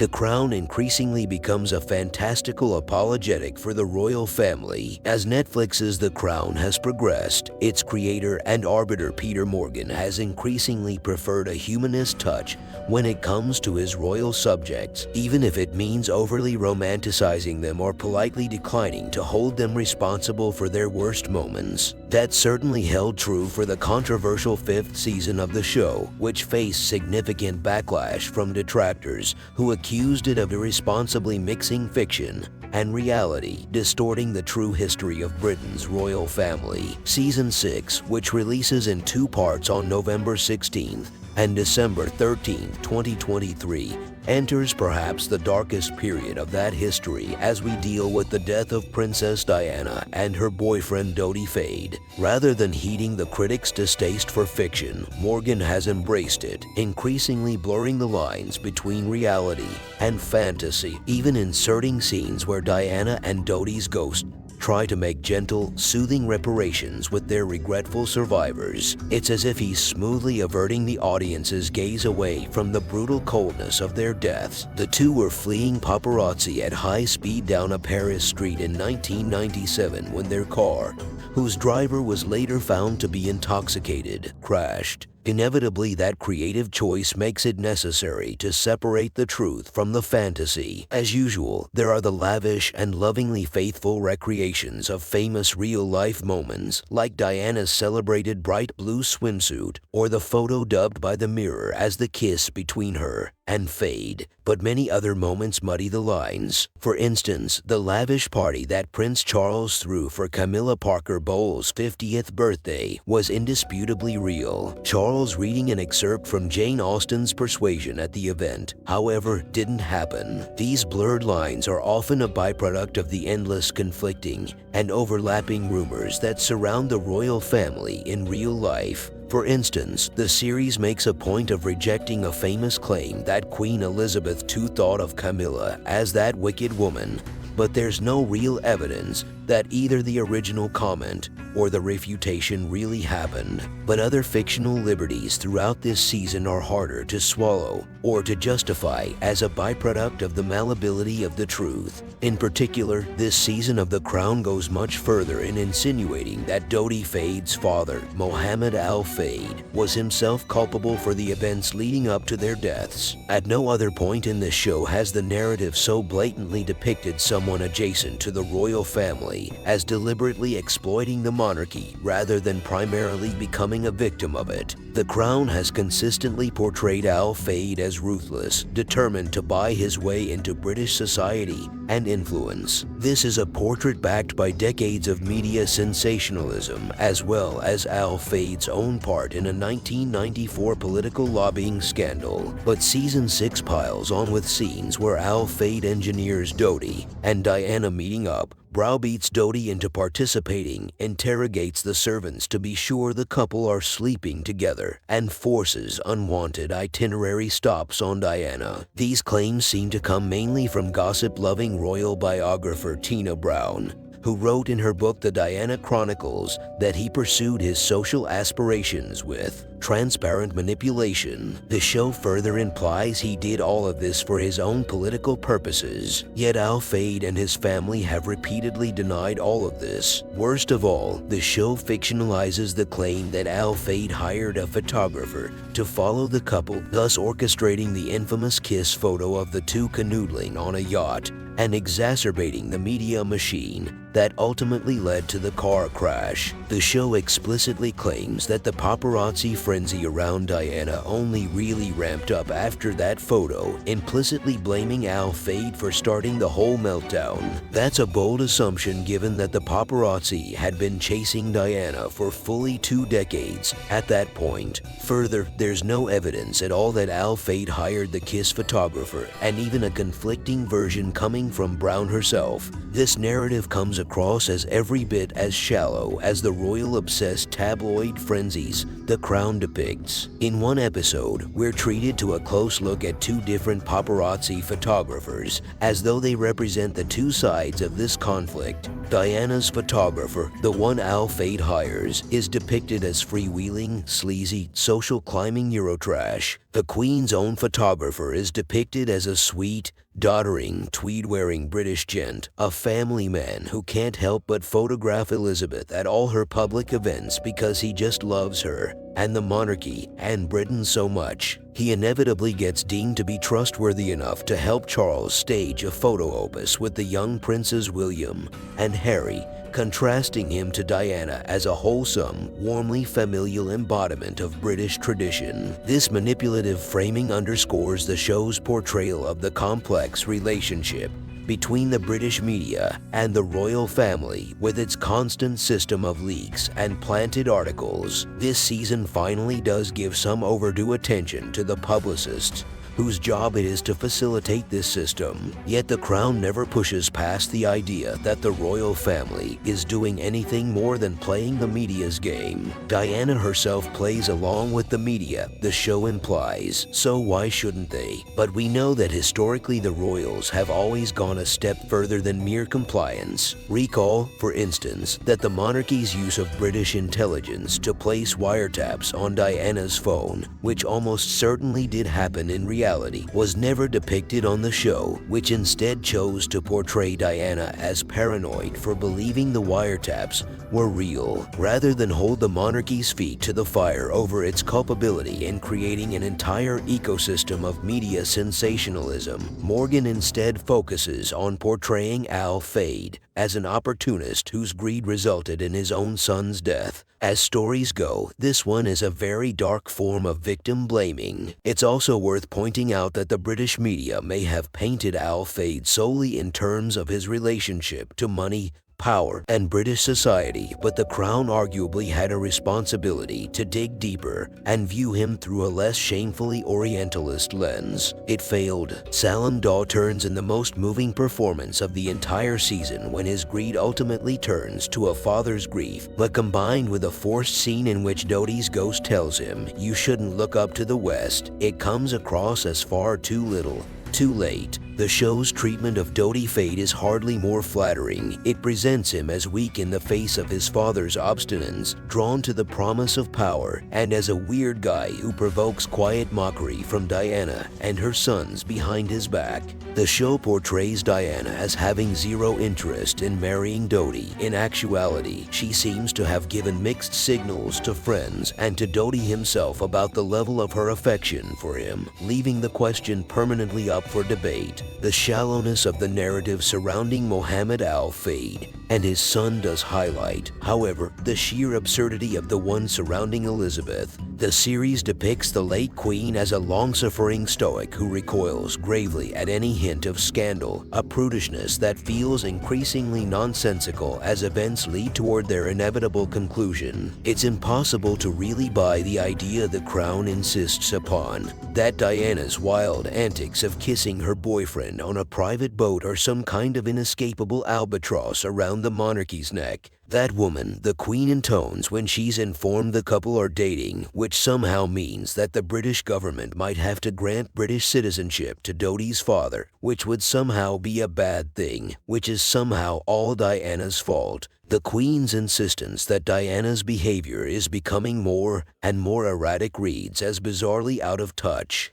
The crown increasingly becomes a fantastical apologetic for the royal family. As Netflix's The Crown has progressed, its creator and arbiter Peter Morgan has increasingly preferred a humanist touch when it comes to his royal subjects, even if it means overly romanticizing them or politely declining to hold them responsible for their worst moments. That certainly held true for the controversial 5th season of the show, which faced significant backlash from detractors who accused it of irresponsibly mixing fiction and reality, distorting the true history of Britain's royal family. Season 6, which releases in 2 parts on November 16th and December 13, 2023, enters perhaps the darkest period of that history as we deal with the death of Princess Diana and her boyfriend Fayed. Rather than heeding the critics' distaste for fiction, Morgan has embraced it, increasingly blurring the lines between reality and fantasy, even inserting scenes where Diana and Dodi's ghost try to make gentle, soothing reparations with their regretful survivors. It's as if he's smoothly averting the audience's gaze away from the brutal coldness of their deaths. The two were fleeing paparazzi at high speed down a Paris street in 1997 when their car, whose driver was later found to be intoxicated, crashed. Inevitably, that creative choice makes it necessary to separate the truth from the fantasy. As usual, there are the lavish and lovingly faithful recreations of famous real-life moments, like Diana's celebrated bright blue swimsuit, or the photo dubbed by the Mirror as the kiss between her and Fayed. But many other moments muddy the lines. For instance, the lavish party that Prince Charles threw for Camilla Parker Bowles' 50th birthday was indisputably real. Charles reading an excerpt from Jane Austen's Persuasion at the event, however, didn't happen. These blurred lines are often a byproduct of the endless conflicting and overlapping rumors that surround the royal family in real life. For instance, the series makes a point of rejecting a famous claim that Queen Elizabeth II thought of Camilla as that wicked woman, but there's no real evidence that either the original comment or the refutation really happened. But other fictional liberties throughout this season are harder to swallow or to justify as a byproduct of the malleability of the truth. In particular, this season of The Crown goes much further in insinuating that Fayed's father, Mohammed Fayed, was himself culpable for the events leading up to their deaths. At no other point in this show has the narrative so blatantly depicted someone adjacent to the royal family as deliberately exploiting the monarchy rather than primarily becoming a victim of it. The Crown has consistently portrayed Fayed as ruthless, determined to buy his way into British society and influence. This is a portrait backed by decades of media sensationalism, as well as Fayed's own part in a 1994 political lobbying scandal. But Season 6 piles on with scenes where Fayed engineers Dodi and Diana meeting up, browbeats Dodi into participating, interrogates the servants to be sure the couple are sleeping together, and forces unwanted itinerary stops on Diana. These claims seem to come mainly from gossip-loving royal biographer Tina Brown, who wrote in her book The Diana Chronicles that he pursued his social aspirations with transparent manipulation. The show further implies he did all of this for his own political purposes, yet Fayed and his family have repeatedly denied all of this. Worst of all, the show fictionalizes the claim that Fayed hired a photographer to follow the couple, thus orchestrating the infamous kiss photo of the two canoodling on a yacht and exacerbating the media machine that ultimately led to the car crash. The show explicitly claims that the paparazzi frenzy around Diana only really ramped up after that photo, implicitly blaming Fayed for starting the whole meltdown. That's a bold assumption given that the paparazzi had been chasing Diana for fully 2 decades at that point. Further, there's no evidence at all that Fayed hired the kiss photographer, and even a conflicting version coming from Brown herself. This narrative comes across as every bit as shallow as the royal-obsessed tabloid frenzies The Crown depicts. In one episode, we're treated to a close look at two different paparazzi photographers, as though they represent the two sides of this conflict. Diana's photographer, the one Fayed hires, is depicted as freewheeling, sleazy, social climbing Eurotrash. The Queen's own photographer is depicted as a sweet, doddering, tweed-wearing British gent, a family man who can't help but photograph Elizabeth at all her public events because he just loves her and the monarchy and Britain so much. He inevitably gets deemed to be trustworthy enough to help Charles stage a photo opus with the young Princes William and Harry, contrasting him to Diana as a wholesome, warmly familial embodiment of British tradition. This manipulative framing underscores the show's portrayal of the complex relationship between the British media and the royal family, with its constant system of leaks and planted articles. This season finally does give some overdue attention to the publicists whose job it is to facilitate this system. Yet The Crown never pushes past the idea that the royal family is doing anything more than playing the media's game. Diana herself plays along with the media, the show implies, so why shouldn't they? But we know that historically the royals have always gone a step further than mere compliance. Recall, for instance, that the monarchy's use of British intelligence to place wiretaps on Diana's phone, which almost certainly did happen in reality, was never depicted on the show, which instead chose to portray Diana as paranoid for believing the wiretaps were real, rather than hold the monarchy's feet to the fire over its culpability in creating an entire ecosystem of media sensationalism. Morgan instead focuses on portraying Fayed as an opportunist whose greed resulted in his own son's death. As stories go, this one is a very dark form of victim blaming. It's also worth pointing out that the British media may have painted Fayed solely in terms of his relationship to money, power, and British society, but The Crown arguably had a responsibility to dig deeper and view him through a less shamefully Orientalist lens. It failed. Salam Daw turns in the most moving performance of the entire season when his greed ultimately turns to a father's grief, but combined with a forced scene in which Dodi's ghost tells him, "You shouldn't look up to the West," it comes across as far too little, too late. The show's treatment of Dodi Fayed is hardly more flattering. It presents him as weak in the face of his father's obstinance, drawn to the promise of power, and as a weird guy who provokes quiet mockery from Diana and her sons behind his back. The show portrays Diana as having zero interest in marrying Dodi. In actuality, she seems to have given mixed signals to friends and to Dodi himself about the level of her affection for him, leaving the question permanently up for debate. The shallowness of the narrative surrounding Mohammed Fayed and his son does highlight, however, the sheer absurdity of the one surrounding Elizabeth. The series depicts the late queen as a long-suffering stoic who recoils gravely at any hint of scandal, a prudishness that feels increasingly nonsensical as events lead toward their inevitable conclusion. It's impossible to really buy the idea The Crown insists upon, that Diana's wild antics of kissing her boyfriend on a private boat are some kind of inescapable albatross around the monarchy's neck. That woman, the Queen, intones when she's informed the couple are dating, which somehow means that the British government might have to grant British citizenship to Dodi's father, which would somehow be a bad thing, which is somehow all Diana's fault. The Queen's insistence that Diana's behavior is becoming more and more erratic reads as bizarrely out of touch.